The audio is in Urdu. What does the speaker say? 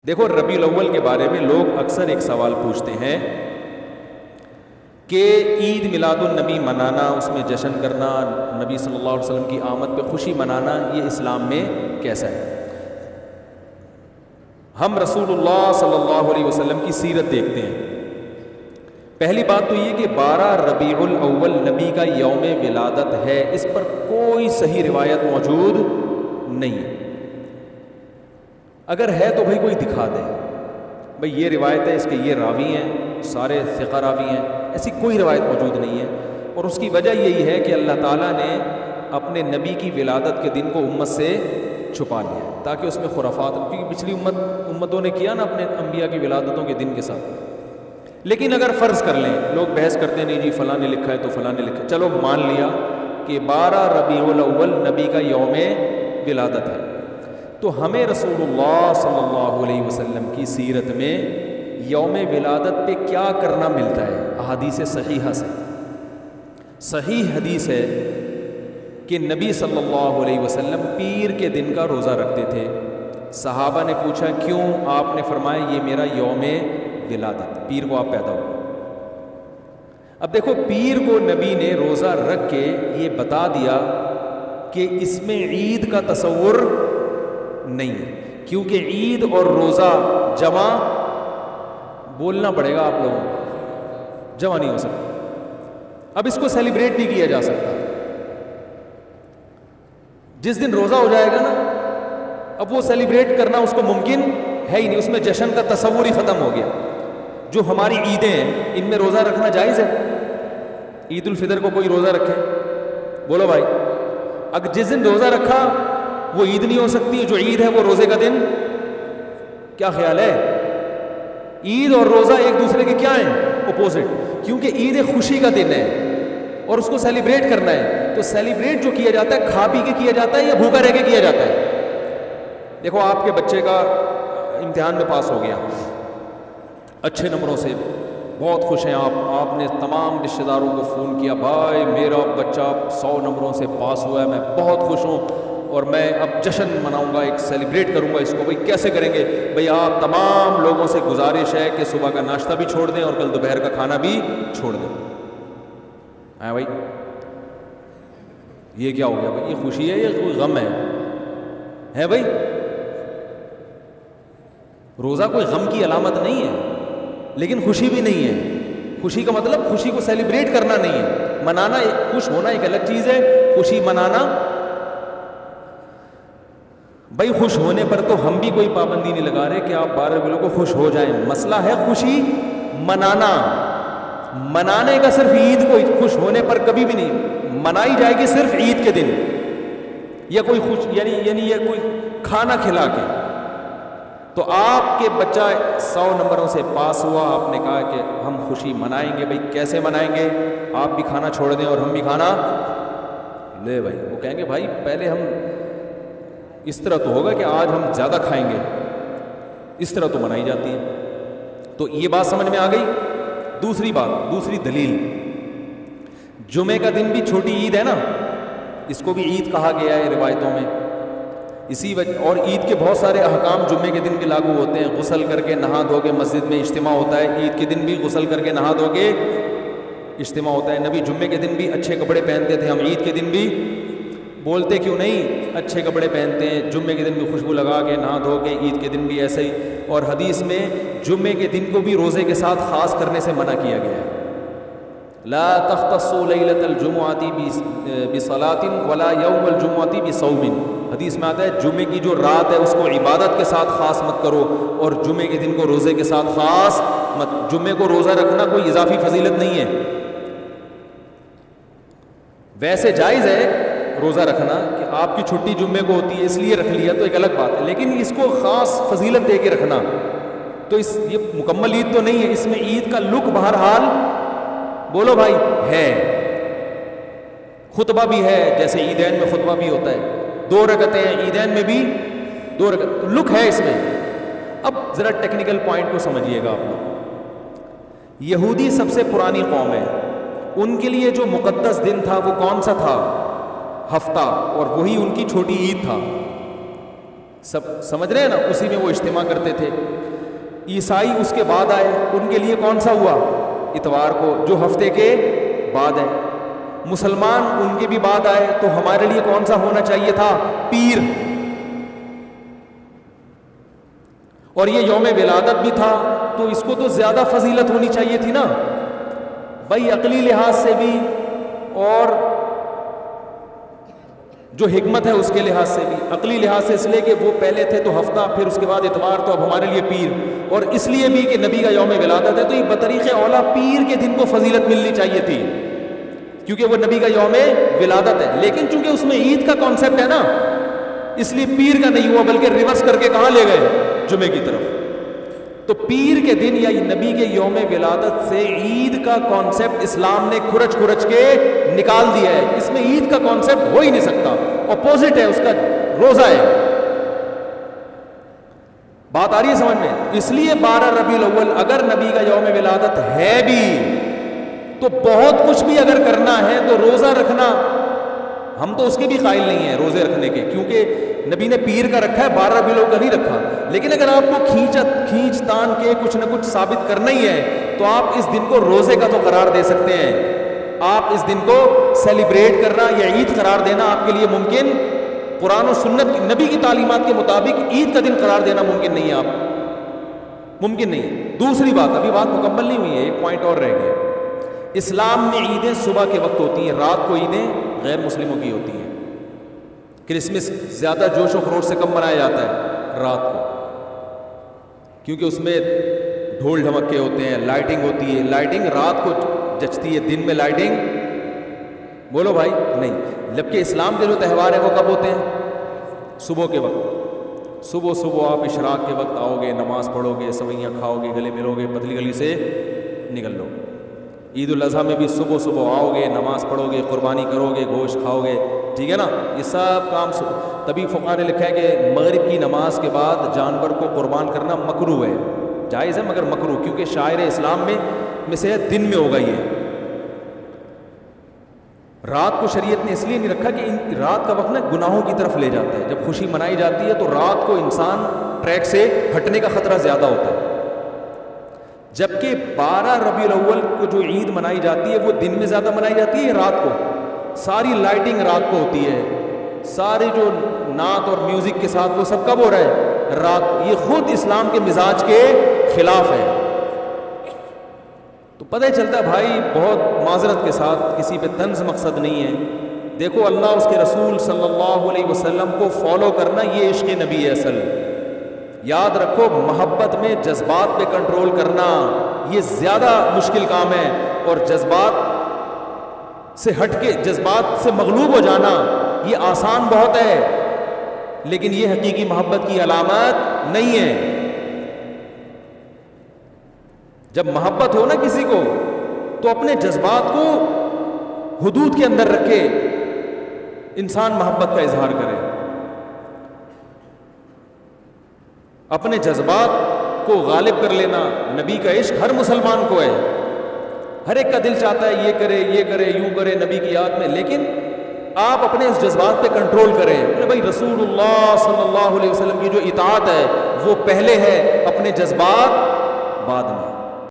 دیکھو ربیع الاول کے بارے میں لوگ اکثر ایک سوال پوچھتے ہیں کہ عید میلاد النبی منانا، اس میں جشن کرنا، نبی صلی اللہ علیہ وسلم کی آمد پہ خوشی منانا، یہ اسلام میں کیسا ہے؟ ہم رسول اللہ صلی اللہ علیہ وسلم کی سیرت دیکھتے ہیں. پہلی بات تو یہ کہ 12 ربیع الاول نبی کا یوم ولادت ہے، اس پر کوئی صحیح روایت موجود نہیں ہے. اگر ہے تو بھائی کوئی دکھا دے، بھائی یہ روایت ہے، اس کے یہ راوی ہیں، سارے ثقہ راوی ہیں. ایسی کوئی روایت موجود نہیں ہے، اور اس کی وجہ یہی ہے کہ اللہ تعالیٰ نے اپنے نبی کی ولادت کے دن کو امت سے چھپا لیا تاکہ اس میں خرافات، کیونکہ پچھلی امتوں نے کیا نا اپنے انبیاء کی ولادتوں کے دن کے ساتھ. لیکن اگر فرض کر لیں، لوگ بحث کرتے نہیں جی فلاں نے لکھا ہے تو فلاں نے لکھا ہے، چلو مان لیا کہ 12 ربیع الاول نبی کا یوم ولادت ہے، تو ہمیں رسول اللہ صلی اللہ علیہ وسلم کی سیرت میں یوم ولادت پہ کیا کرنا ملتا ہے؟ احادیث صحیحہ سے صحیح حدیث ہے کہ نبی صلی اللہ علیہ وسلم پیر کے دن کا روزہ رکھتے تھے. صحابہ نے پوچھا کیوں؟ آپ نے فرمایا یہ میرا یوم ولادت، پیر کو آپ پیدا ہوئے. اب دیکھو پیر کو نبی نے روزہ رکھ کے یہ بتا دیا کہ اس میں عید کا تصور نہیں ہے، کیونکہ عید اور روزہ جمع بولنا پڑے گا آپ لوگوں کو، جمع نہیں ہو سکتا. اب اس کو سیلیبریٹ نہیں کیا جا سکتا. جس دن روزہ ہو جائے گا نا، اب وہ سیلیبریٹ کرنا اس کو ممکن ہے ہی نہیں، اس میں جشن کا تصور ہی ختم ہو گیا. جو ہماری عیدیں ہیں ان میں روزہ رکھنا جائز ہے. عید الفطر کو کوئی روزہ رکھے؟ بولو بھائی. اگر جس دن روزہ رکھا وہ عید نہیں ہو سکتی، جو عید ہے وہ روزے کا دن. کیا خیال ہے؟ عید اور روزہ ایک دوسرے کے کیا ہیں؟ اپوزٹ. کیونکہ عید ایک خوشی کا دن ہے اور اس کو سیلیبریٹ کرنا ہے. تو سیلیبریٹ جو کیا جاتا ہے کھا پی کے کیا جاتا ہے یا بھوکا رہ کے کیا جاتا ہے؟ دیکھو آپ کے بچے کا امتحان میں پاس ہو گیا اچھے نمبروں سے، بہت خوش ہیں آپ نے تمام رشتہ داروں کو فون کیا، بھائی میرا بچہ 100 نمبروں سے پاس ہوا ہے، میں بہت خوش ہوں اور میں اب جشن مناؤں گا، ایک سیلیبریٹ کروں گا اس کو. بھائی کیسے کریں گے؟ بھائی آپ تمام لوگوں سے گزارش ہے کہ صبح کا ناشتہ بھی چھوڑ دیں اور کل دوپہر کا کھانا بھی چھوڑ دیں. ہاں بھائی یہ کیا ہو گیا؟ بھائی یہ خوشی ہے یا کوئی غم ہے بھائی؟ روزہ کوئی غم کی علامت نہیں ہے لیکن خوشی بھی نہیں ہے. خوشی کا مطلب خوشی کو سیلیبریٹ کرنا نہیں ہے، منانا. خوش ہونا ایک الگ چیز ہے، خوشی منانا. بھائی خوش ہونے پر تو ہم بھی کوئی پابندی نہیں لگا رہے کہ آپ 12 ربیع کو خوش ہو جائیں. مسئلہ ہے خوشی منانا. منانے کا صرف عید کو خوش ہونے پر کبھی بھی نہیں منائی جائے گی، صرف عید کے دن یا کوئی خوش یعنی یہ کوئی کھانا کھلا کے. تو آپ کے بچہ 100 نمبروں سے پاس ہوا، آپ نے کہا کہ ہم خوشی منائیں گے. بھائی کیسے منائیں گے؟ آپ بھی کھانا چھوڑ دیں اور ہم بھی کھانا لے. بھائی وہ کہیں گے بھائی پہلے ہم اس طرح تو ہوگا کہ آج ہم زیادہ کھائیں گے، اس طرح تو منائی جاتی ہے. تو یہ بات سمجھ میں آ گئی. دوسری بات، دوسری دلیل، جمعے کا دن بھی چھوٹی عید ہے نا، اس کو بھی عید کہا گیا ہے روایتوں میں. اسی وجہ اور عید کے بہت سارے احکام جمعے کے دن بھی لاگو ہوتے ہیں. غسل کر کے نہا دھو کے مسجد میں اجتماع ہوتا ہے، عید کے دن بھی غسل کر کے نہا دھو کے اجتماع ہوتا ہے. نبی جمعے کے دن بھی اچھے کپڑے پہنتے تھے، ہم عید کے دن بھی بولتے کیوں نہیں اچھے کپڑے پہنتے ہیں؟ جمعے کے دن بھی خوشبو لگا کے نہا دھو کے، عید کے دن بھی ایسے ہی. اور حدیث میں جمعے کے دن کو بھی روزے کے ساتھ خاص کرنے سے منع کیا گیا ہے. لا تختصوا لیلۃ الجمعۃ بصلاۃ ولا یوم الجمعۃ بصوم. حدیث میں آتا ہے جمعے کی جو رات ہے اس کو عبادت کے ساتھ خاص مت کرو اور جمعے کے دن کو روزے کے ساتھ خاص مت. جمعے کو روزہ رکھنا کوئی اضافی فضیلت نہیں ہے. ویسے جائز ہے روزہ رکھنا کہ آپ کی چھٹی جمعے کو ہوتی ہے اس لیے رکھ لیا تو ایک الگ بات ہے، لیکن اس کو خاص فضیلت دے کے رکھنا تو یہ مکمل عید تو نہیں ہے. اس میں عید کا لک بہرحال بولو بھائی ہے. خطبہ بھی ہے، جیسے عیدین میں خطبہ بھی ہوتا ہے، 2 رکعتیں ہیں عیدین میں بھی 2 رکعت، لک ہے اس میں. اب ذرا ٹیکنیکل پوائنٹ کو سمجھیے گا آپ لوگ. یہودی سب سے پرانی قوم ہے، ان کے لیے جو مقدس دن تھا وہ کون سا تھا؟ ہفتہ. اور وہی ان کی چھوٹی عید تھا. سب سمجھ رہے ہیں نا, اسی میں وہ اجتماع کرتے تھے. عیسائی اس کے بعد آئے, ان کے لیے کون سا ہوا؟ اتوار کو, جو ہفتے کے بعد ہے. مسلمان ان کے بھی بعد آئے, تو ہمارے لیے کون سا ہونا چاہیے تھا؟ پیر. اور یہ یوم ولادت بھی تھا, تو اس کو تو زیادہ فضیلت ہونی چاہیے تھی نا بھائی, عقلی لحاظ سے بھی اور جو حکمت ہے اس کے لحاظ سے بھی. عقلی لحاظ سے اس لیے کہ وہ پہلے تھے تو ہفتہ, پھر اس کے بعد اتوار, تو اب ہمارے لیے پیر. اور اس لیے بھی کہ نبی کا یوم ولادت ہے, تو یہ بطریق اولا پیر کے دن کو فضیلت ملنی چاہیے تھی, کیونکہ وہ نبی کا یوم ولادت ہے. لیکن چونکہ اس میں عید کا کانسیپٹ ہے نا, اس لیے پیر کا نہیں ہوا, بلکہ ریورس کر کے کہاں لے گئے؟ جمعے کی طرف. تو پیر کے دن یا نبی کے یوم ولادت سے عید کا کانسیپٹ اسلام نے کھرچ کھرچ کے نکال دیا ہے. اس میں عید کا کانسیپٹ ہو ہی نہیں سکتا, اپوزٹ ہے اس کا, روزہ ہے. بات آ رہی ہے سمجھ میں؟ اس لیے 12 ربیع الاول اگر نبی کا یوم ولادت ہے بھی, تو بہت کچھ بھی اگر کرنا ہے تو روزہ رکھنا, ہم تو اس کے بھی قائل نہیں ہیں روزے رکھنے کے, کیونکہ نبی نے پیر کا رکھا ہے, 12 ربیع الاول کا نہیں رکھا. لیکن اگر آپ کو کھینچ تان کے کچھ نہ کچھ ثابت کرنا ہی ہے, تو آپ اس دن کو روزے کا تو قرار دے سکتے ہیں. آپ اس دن کو سیلیبریٹ کرنا یا عید قرار دینا آپ کے لیے ممکن, قرآن و سنت نبی کی تعلیمات کے مطابق عید کا دن قرار دینا ممکن نہیں ہے. آپ ممکن نہیں. دوسری بات, ابھی بات مکمل نہیں ہوئی ہے, ایک پوائنٹ اور رہ گیا. اسلام میں عیدیں صبح کے وقت ہوتی ہیں, رات کو عیدیں غیر مسلموں کی ہوتی ہیں. کرسمس زیادہ جوش و خروش سے کم منایا جاتا ہے رات کو, کیونکہ اس میں ڈھول ڈھمکے ہوتے ہیں, لائٹنگ ہوتی ہے. لائٹنگ رات کو جچتی ہے, دن میں لائٹنگ بولو بھائی نہیں. جبکہ اسلام کے جو تہوار ہیں وہ کب ہوتے ہیں؟ صبح کے وقت. صبح آپ اشراق کے وقت آؤ گے, نماز پڑھو گے, سوئیاں کھاؤ گے, گلے ملو گے, پتلی گلی سے نکل لو. عید الاضحیٰ میں بھی صبح آؤ گے, نماز پڑھو گے, قربانی کرو گے, گوشت کھاؤ گے, ٹھیک ہے نا. یہ سب کام تبھی فقہاء نے لکھا ہے کہ مغرب کی نماز کے بعد جانور کو قربان کرنا مکروہ ہے. جائز ہے مگر مکروہ, کیونکہ شاعر اسلام میں سے دن میں ہوگا. یہ رات کو شریعت نے اس لیے نہیں رکھا کہ رات کا وقت نا گناہوں کی طرف لے جاتا ہے. جب خوشی منائی جاتی ہے تو رات کو انسان ٹریک سے ہٹنے کا خطرہ زیادہ ہوتا ہے. جبکہ 12 ربیع الاول کو جو عید منائی جاتی ہے وہ دن میں زیادہ منائی جاتی ہے رات کو. ساری لائٹنگ رات کو ہوتی ہے, سارے جو نعت اور میوزک کے ساتھ وہ سب کب ہو رہا ہے؟ رات. یہ خود اسلام کے مزاج کے خلاف ہے. تو پتہ چلتا ہے بھائی, بہت معذرت کے ساتھ, کسی پہ طنز مقصد نہیں ہے. دیکھو اللہ اس کے رسول صلی اللہ علیہ وسلم کو فالو کرنا یہ عشق نبی ہے اصل. یاد رکھو, محبت میں جذبات پہ کنٹرول کرنا یہ زیادہ مشکل کام ہے, اور جذبات سے ہٹ کے, جذبات سے مغلوب ہو جانا یہ آسان بہت ہے, لیکن یہ حقیقی محبت کی علامت نہیں ہے. جب محبت ہو نا کسی کو, تو اپنے جذبات کو حدود کے اندر رکھے انسان محبت کا اظہار کرے. اپنے جذبات کو غالب کر لینا. نبی کا عشق ہر مسلمان کو ہے, ہر ایک کا دل چاہتا ہے یہ کرے, یہ کرے, یوں کرے نبی کی یاد میں, لیکن آپ اپنے اس جذبات پہ کنٹرول کریں. بھائی رسول اللہ صلی اللہ علیہ وسلم کی جو اطاعت ہے وہ پہلے ہے, اپنے جذبات بعد میں.